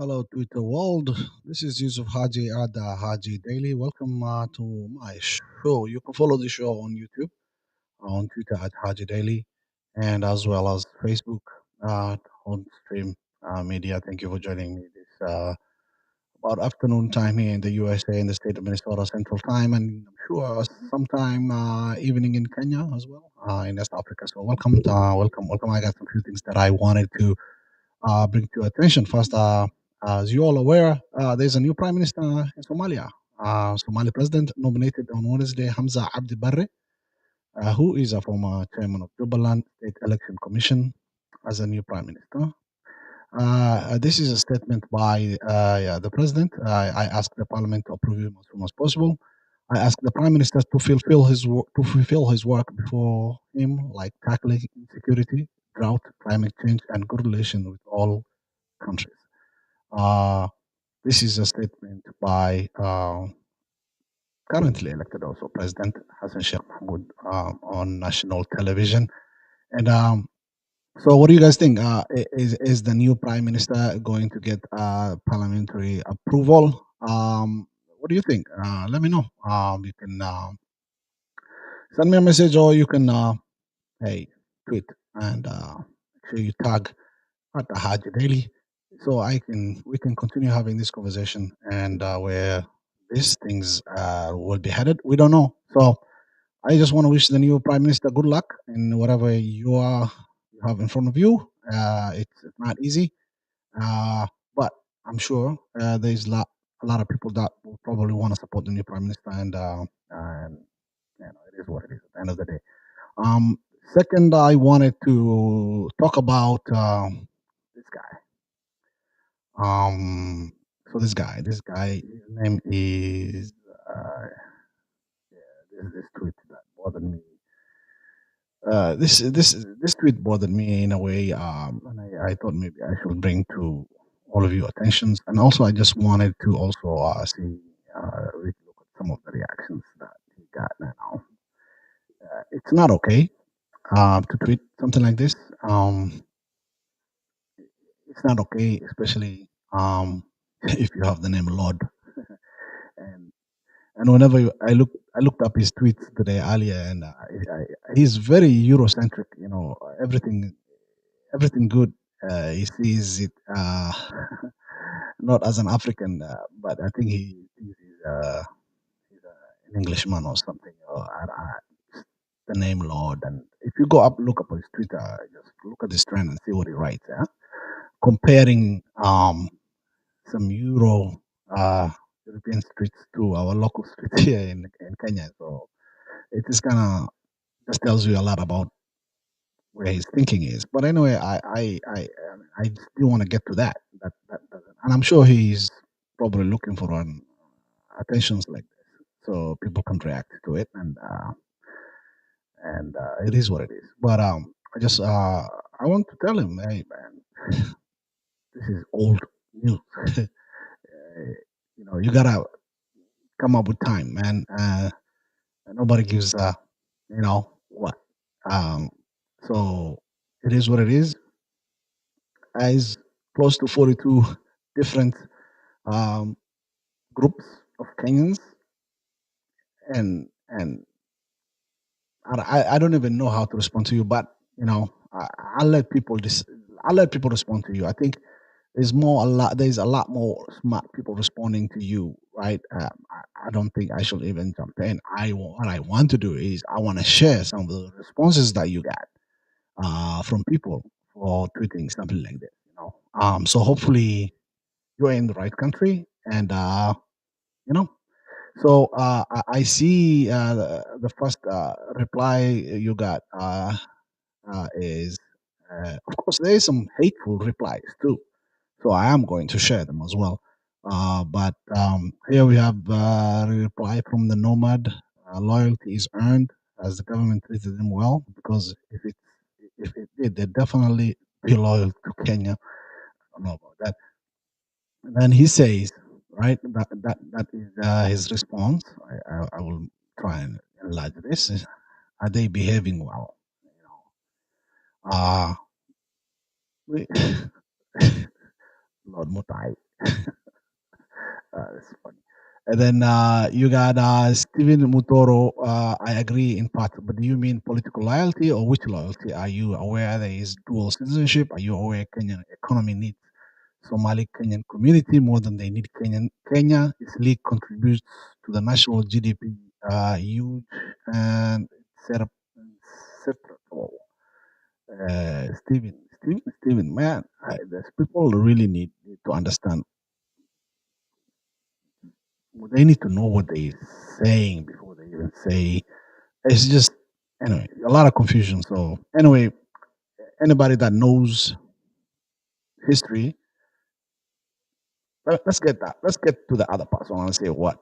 Hello, Twitter world. This is Yusuf Haji at the Haji Daily. Welcome to my show. You can follow the show on YouTube, on Twitter at Haji Daily, and as well as Facebook on Stream Media. Thank you for joining me this about afternoon time here in the USA in the state of Minnesota Central Time, and I'm sure sometime evening in Kenya as well, in West Africa. So welcome. I got some few things that I wanted to bring to your attention. First, as you all aware, there's a new prime minister in Somalia. Somali president nominated on Wednesday Hamza Abdi Barre, who is a former chairman of Jubaland State Election Commission, as a new prime minister. This is a statement by the president. I asked the parliament to approve him as soon as possible. I asked the prime minister to fulfill his work before him, like tackling insecurity, drought, climate change, and good relations with all countries. Uh, this is a statement by currently elected also President Hassan Sheikh Mahmoud on national television. And so, what do you guys think? Is the new prime minister going to get parliamentary approval? What do you think? Let me know. You can send me a message, or you can hey tweet and make sure you tag at the Hajj Daily, so I can we can continue having this conversation and where these things will be headed. We don't know. So I just want to wish the new prime minister good luck in whatever you have in front of you. It's not easy, uh, but I'm sure there's a lot of people that will probably want to support the new prime minister, and it is what it is at the end of the day. Um, Second, I wanted to talk about this guy. Um, this guy, his name is this tweet that bothered me. This tweet bothered me in a way, and I thought maybe I should bring to all of you attentions, and also I just wanted to also see really look at some of the reactions that he got now. It's not okay to tweet something like this. It's not okay, especially if you have the name Lord. and and whenever I looked up his tweets today earlier, and he's very Eurocentric. You know, everything good. He sees it not as an African, but I think he thinks he's an Englishman or something. Or the name Lord. And if you go up, look up his Twitter, just look at this trend and see what he writes. Yeah? Comparing some uh, European streets to our local streets here in Kenya. So it is kind of just tells you a lot about where his thinking is. But anyway, I still want to get to that doesn't, and I'm sure he's probably looking for an attentions like this, so people can react to it, and it is what it is. But I want to tell him, hey man, this is old news. You gotta come up with time, man. Nobody gives what. Um, so it is what it is. As close to 42 different um, groups of Kenyans, and I don't even know how to respond to you, but I'll let people I'll let people respond to you. I think there's a lot more smart people responding to you, right? I don't think I should even jump in. What I want to do is I want to share some of the responses that you got from people for tweeting something like this. So hopefully you're in the right country, and you know. So I see the first reply you got is, of course, there is some hateful replies too. So I am going to share them as well. But here we have a reply from the nomad. Loyalty is earned as the government treated them well, because if it did, they'd definitely be loyal to Kenya. I don't know about that. And then he says, right, that is his response. I will try and enlarge this. Are they behaving well? You know, we, Lord Mutai. That's funny. And then you got Stephen Mutoro. I agree in part, but do you mean political loyalty or which loyalty? Are you aware there is dual citizenship? Are you aware Kenyan economy needs Somali Kenyan community more than they need Kenyan? Kenya, its league contributes to the national GDP huge and set up separate. Stephen, man, there's people really need to understand. They need to know what they're saying before they even say. It's just anyway a lot of confusion. So anyway, anybody that knows history, let's get that. Let's get to the other part. So I want to say what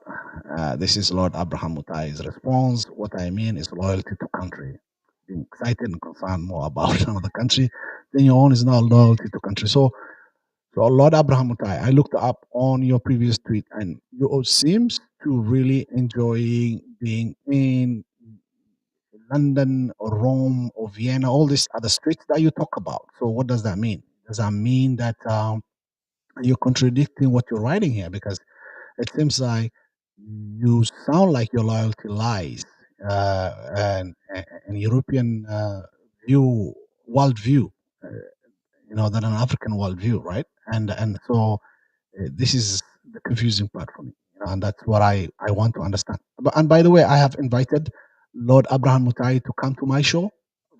this is Lord Abraham Mutai's response. What I mean is loyalty to country. Being excited and concerned more about another country than your own is not loyalty to country. So Lord Abraham Mutai, I looked up on your previous tweet, and you seems to really enjoying being in London or Rome or Vienna, all these other streets that you talk about. So what does that mean? Does that mean that you're contradicting what you're writing here? Because it seems like you sound like your loyalty lies and European view, worldview, uh, than an African worldview, right? And so this is the confusing part for me, and that's what I want to understand. And by the way, I have invited Lord Abraham Mutai to come to my show,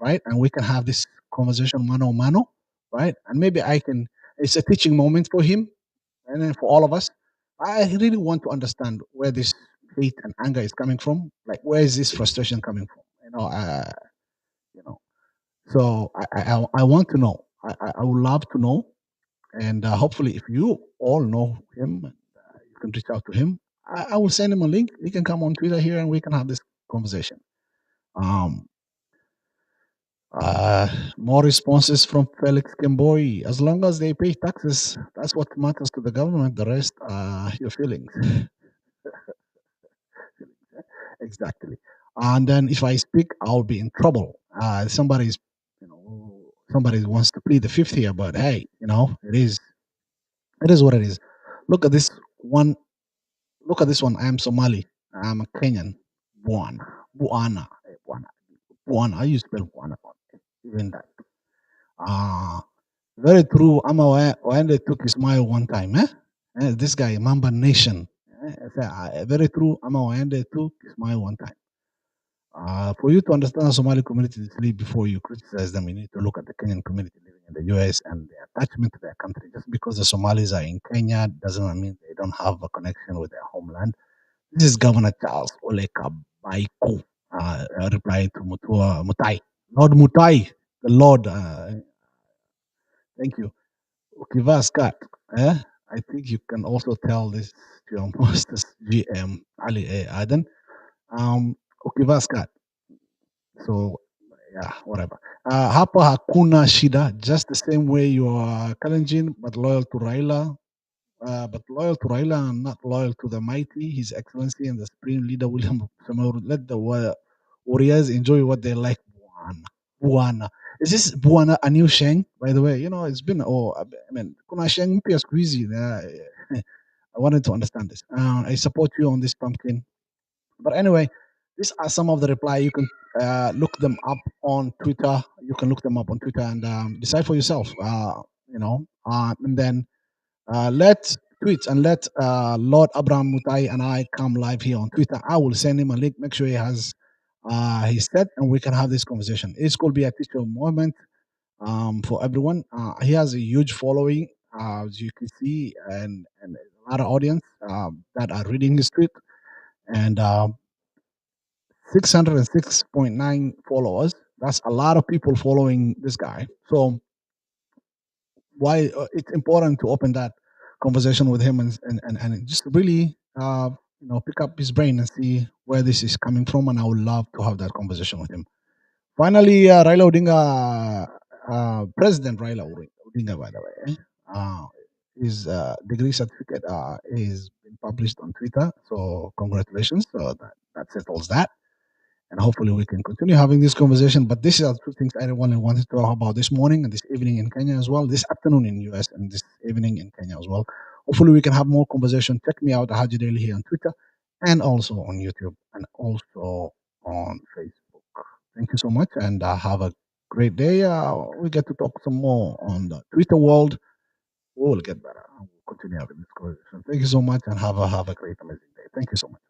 right? And we can have this conversation mano a mano, right? And maybe I can. It's a teaching moment for him, and then for all of us. I really want to understand where this hate and anger is coming from. Like, where is this frustration coming from? You know. So I want to know. I would love to know, and hopefully, if you all know him, you can reach out to him. I will send him a link. He can come on Twitter here and we can have this conversation. Um, uh, More responses from Felix Kemboy. As long as they pay taxes, that's what matters to the government. The rest are your feelings. Exactly. And then if I speak, I'll be in trouble. Somebody wants to plead the fifth here, but hey, it is what it is. Look at this one. Look at this one. I am Somali. I'm a Kenyan. Buana. Buana. Buana. Buana. I use spell Buana. Even that. Ah, very true. I'm aware when they took his smile one time. This guy, Mamba Nation. Very true. I'm aware when they took his smile one time. For you to understand the Somali community sleep before you criticize them, you need to look at the Kenyan community living in the US and the attachment to their country. Just because the Somalis are in Kenya doesn't mean they don't have a connection with their homeland. This is Governor Charles Oleka Baiku replying to Mutai. Lord Mutai, the Lord, thank you. Ukiva Scott, I think you can also tell this to your master's GM, Ali Aden. Ukiva Scott, so yeah, whatever. Hapa hakuna shida, just the same way you are Kalenjin, but loyal to Raila, but loyal to Raila and not loyal to the mighty, His Excellency and the Supreme Leader William Samoei. Let the warriors enjoy what they like. Buana. Buana. Is this Buana a new Sheng, by the way? It's been, I mean, kuna Sheng mpya siku hizi. I wanted to understand this. I support you on this pumpkin. But anyway, these are some of the reply. You can look them up on Twitter. You can look them up on Twitter and decide for yourself. And then let tweets and let Lord Abraham Mutai and I come live here on Twitter. I will send him a link. Make sure he has his set, and we can have this conversation. It's going to be a teacher moment for everyone. He has a huge following, as you can see, and a lot of audience that are reading his tweet, and 606.9 followers. That's a lot of people following this guy. So why it's important to open that conversation with him and just really pick up his brain and see where this is coming from, and I would love to have that conversation with him. Finally, Raila Odinga, President Raila Odinga, by the way, his degree certificate is been published on Twitter, so congratulations. So that settles that, and hopefully we can continue having this conversation. But these are two things I really wanted to talk about this morning and this evening in Kenya as well, this afternoon in US and this evening in Kenya as well. Hopefully, we can have more conversation. Check me out, Haji Daily, here on Twitter and also on YouTube and also on Facebook. Thank you so much, and have a great day. We get to talk some more on the Twitter world. We will get better. We'll continue having this conversation. Thank you so much, and have a great, amazing day. Thank you so much.